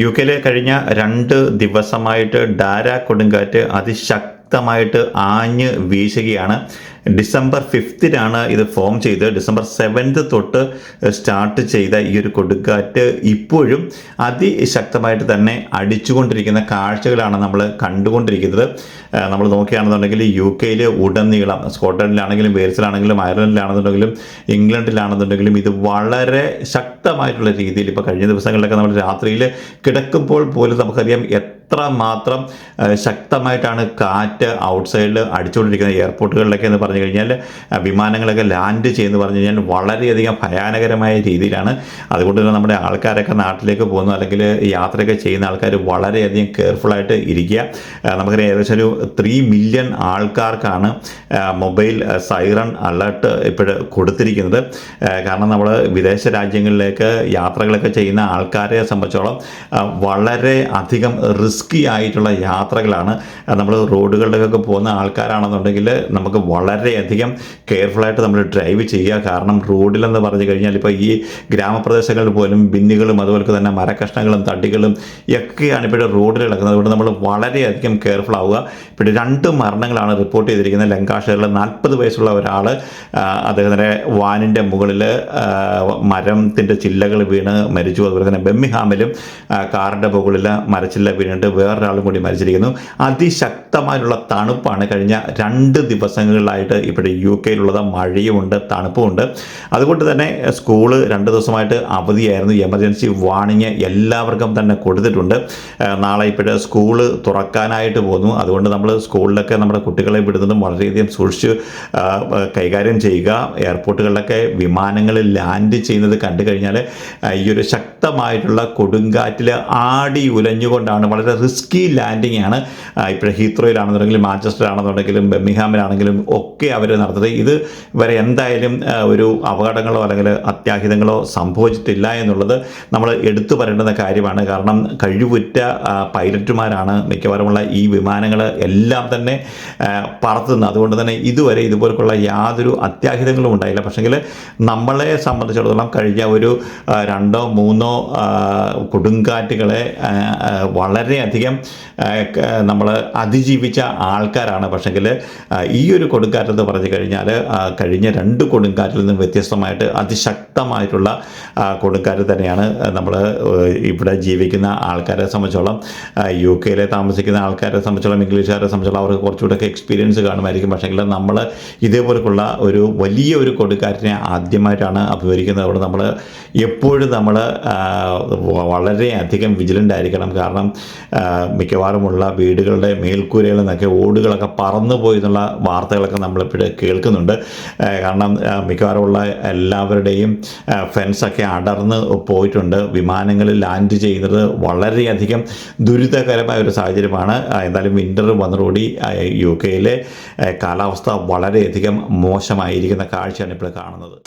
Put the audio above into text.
യുകെയിലെ കഴിഞ്ഞ 2 ദിവസമായിട്ട് ഡാര കൊടുങ്കാറ്റ് അതിശക്തമായിട്ട് ആഞ്ഞ് വീശുകയാണ്. ഡിസംബർ 5-നാണ് ഇത് ഫോം ചെയ്ത് ഡിസംബർ 7 തൊട്ട് സ്റ്റാർട്ട് ചെയ്ത ഈ ഒരു കൊടുങ്കാറ്റ് ഇപ്പോഴും അതിശക്തമായിട്ട് തന്നെ അടിച്ചുകൊണ്ടിരിക്കുന്ന കാഴ്ചകളാണ് നമ്മൾ കണ്ടുകൊണ്ടിരിക്കുന്നത്. നമ്മൾ നോക്കുകയാണെന്നുണ്ടെങ്കിൽ യുകെയിൽ ഉടനീളം സ്കോട്ട്ലൻഡിലാണെങ്കിലും വെയിൽസിലാണെങ്കിലും അയർലൻഡിലാണെന്നുണ്ടെങ്കിലും ഇംഗ്ലണ്ടിലാണെന്നുണ്ടെങ്കിലും ഇത് വളരെ ശക്തമായിട്ടുള്ള രീതിയിൽ ഇപ്പോൾ കഴിഞ്ഞ ദിവസങ്ങളിലൊക്കെ നമ്മൾ രാത്രിയിൽ കിടക്കുമ്പോൾ പോലും നമുക്കറിയാം എത്രമാത്രം ശക്തമായിട്ടാണ് കാറ്റ് ഔട്ട്സൈഡിൽ അടിച്ചുകൊണ്ടിരിക്കുന്നത്. എയർപോർട്ടുകളിലൊക്കെ എന്ന് പറഞ്ഞു കഴിഞ്ഞാൽ വിമാനങ്ങളൊക്കെ ലാൻഡ് ചെയ്യുമെന്ന് പറഞ്ഞു കഴിഞ്ഞാൽ വളരെയധികം ഭയാനകരമായ രീതിയിലാണ്. അതുകൊണ്ട് തന്നെ നമ്മുടെ ആൾക്കാരൊക്കെ നാട്ടിലേക്ക് പോകുന്നു അല്ലെങ്കിൽ യാത്രയൊക്കെ ചെയ്യുന്ന ആൾക്കാർ വളരെയധികം കെയർഫുള്ളായിട്ട് ഇരിക്കുക. നമുക്കറിയാം ഏകദേശം ഒരു 3 മില്യൺ ആൾക്കാർക്കാണ് മൊബൈൽ സൈറൺ അലേർട്ട് ഇപ്പോഴ് കൊടുത്തിരിക്കുന്നത്. കാരണം നമ്മൾ വിദേശ രാജ്യങ്ങളിലേക്ക് യാത്രകളൊക്കെ ചെയ്യുന്ന ആൾക്കാരെ സംബന്ധിച്ചോളം വളരെ അധികം റിസ്കി ആയിട്ടുള്ള യാത്രകളാണ്. നമ്മൾ റോഡുകളിലേക്കൊക്കെ പോകുന്ന ആൾക്കാരാണെന്നുണ്ടെങ്കിൽ നമുക്ക് വളരെയധികം കെയർഫുള്ളായിട്ട് നമ്മൾ ഡ്രൈവ് ചെയ്യുക. കാരണം റോഡിലെന്ന് പറഞ്ഞു കഴിഞ്ഞാൽ ഇപ്പോൾ ഈ ഗ്രാമപ്രദേശങ്ങളിൽ പോലും ബിന്നുകളും അതുപോലെ തന്നെ മരക്കഷ്ണങ്ങളും തടികളും ഒക്കെയാണ് ഇപ്പോഴും റോഡിൽ കിടക്കുന്നത്. അതുകൊണ്ട് നമ്മൾ വളരെയധികം കെയർഫുൾ ആവുക. ഇപ്പോൾ 2 മരണങ്ങളാണ് റിപ്പോർട്ട് ചെയ്തിരിക്കുന്നത്. ലങ്കാഷെയറിൽ 40 വയസ്സുള്ള ഒരാൾ അദ്ദേഹത്തിൻ്റെ വാനിൻ്റെ മുകളിൽ മരത്തിൻ്റെ ചില്ലകൾ വീണ് മരിച്ചു. അതുപോലെ തന്നെ ബെമ്മിഹാമിലും കാറിൻ്റെ മുകളിൽ മരച്ചില്ല വീണിട്ട് വേറൊരാളും കൂടി മരിച്ചിരിക്കുന്നു. അതിശക്തമായിട്ടുള്ള തണുപ്പാണ് കഴിഞ്ഞ 2 ദിവസങ്ങളിലായിട്ട് ഇവിടെ യുകെയിലുള്ളത്. മഴയുമുണ്ട്, തണുപ്പുമുണ്ട്. അതുകൊണ്ട് തന്നെ സ്കൂള് 2 ദിവസമായിട്ട് അവധിയായിരുന്നു. എമർജൻസി വാർണിംഗ് എല്ലാവർക്കും തന്നെ കൊടുത്തിട്ടുണ്ട്. നാളെ ഇപ്പോഴേ സ്കൂള് തുറക്കാനായിട്ട് പോകുന്നു. അതുകൊണ്ട് നമ്മൾ സ്കൂളിലൊക്കെ നമ്മുടെ കുട്ടികളെ വിടുന്നതും വളരെയധികം സൂക്ഷിച്ച് കൈകാര്യം ചെയ്യുക. എയർപോർട്ടുകളിലൊക്കെ വിമാനങ്ങളിൽ ലാൻഡ് ചെയ്യുന്നത് കണ്ടു കഴിഞ്ഞാൽ ഈ ഒരു ശക്തമായിട്ടുള്ള കൊടുങ്കാറ്റിൽ ആടി ഉലഞ്ഞുകൊണ്ടാണ് വളരെ റിസ്കി ലാൻഡിങ് ആണ് ഇപ്പോൾ ഹീത്രോയിലാണെന്നുണ്ടെങ്കിലും മാഞ്ചസ്റ്ററിലാണെന്നുണ്ടെങ്കിലും ബെമ്മിഹാമിലാണെങ്കിലും ഒക്കെ അവർ നടത്തുന്നത്. ഇത് വരെ എന്തായാലും ഒരു അപകടങ്ങളോ അല്ലെങ്കിൽ അത്യാഹിതങ്ങളോ സംഭവിച്ചിട്ടില്ല എന്നുള്ളത് നമ്മൾ എടുത്തു പറയേണ്ടുന്ന കാര്യമാണ്. കാരണം കഴിവുറ്റ പൈലറ്റുമാരാണ് മിക്കവാറുമുള്ള ഈ വിമാനങ്ങൾ എല്ലാം തന്നെ പറത്തുന്നത്. അതുകൊണ്ട് തന്നെ ഇതുവരെ ഇതുപോലുള്ള യാതൊരു അത്യാഹിതങ്ങളും ഉണ്ടായില്ല. പക്ഷെങ്കിൽ നമ്മളെ സംബന്ധിച്ചിടത്തോളം കഴിഞ്ഞ ഒരു 2-3 കൊടുങ്കാറ്റുകളെ വളരെയധികം നമ്മൾ അതിജീവിച്ച ആൾക്കാരാണ്. പക്ഷെങ്കിൽ ഈ ഒരു കൊടുങ്കാറ്റെന്ന് പറഞ്ഞു കഴിഞ്ഞാൽ കഴിഞ്ഞ 2 കൊടുങ്കാറ്റിൽ നിന്നും വ്യത്യസ്തമായിട്ട് അതിശക്തമായിട്ടുള്ള കൊടുങ്കാറ്റ് തന്നെയാണ്. നമ്മൾ ഇവിടെ ജീവിക്കുന്ന ആൾക്കാരെ സംബന്ധിച്ചോളം, യുകെയിലെ താമസിക്കുന്ന ആൾക്കാരെ സംബന്ധിച്ചോളം, ഇംഗ്ലീഷുകാരെ സംബന്ധിച്ചോളം അവർക്ക് കുറച്ചുകൂടെയൊക്കെ എക്സ്പീരിയൻസ് കാണുമായിരിക്കും. പക്ഷെങ്കിൽ നമ്മൾ ഇതേപോലുള്ള ഒരു വലിയ ഒരു കൊടുങ്കാറ്റിനെ ആദ്യമായിട്ടാണ് അഭിമുഖീകരിക്കുന്നത്. അതുകൊണ്ട് നമ്മൾ എപ്പോഴും നമ്മൾ വളരെയധികം വിജിലൻ്റ് ആയിരിക്കണം. കാരണം മിക്കവാറുമുള്ള വീടുകളുടെ മേൽക്കൂരകളിൽ നിന്നൊക്കെ ഓടുകളൊക്കെ പറന്നു പോയി എന്നുള്ള വാർത്തകളൊക്കെ നമ്മളിപ്പോഴും കേൾക്കുന്നുണ്ട്. കാരണം മിക്കവാറുമുള്ള എല്ലാവരുടെയും ഫെൻസൊക്കെ അടർന്ന് പോയിട്ടുണ്ട്. വിമാനങ്ങളിൽ ലാൻഡ് ചെയ്യുന്നത് വളരെയധികം ദുരിതകരമായ ഒരു സാഹചര്യമാണ്. എന്തായാലും വിൻ്റർ വന്നതോടുകൂടി യുകെയിലെ കാലാവസ്ഥ വളരെയധികം മോശമായിരിക്കുന്ന കാഴ്ചയാണ് ഇപ്പോൾ കാണുന്നത്.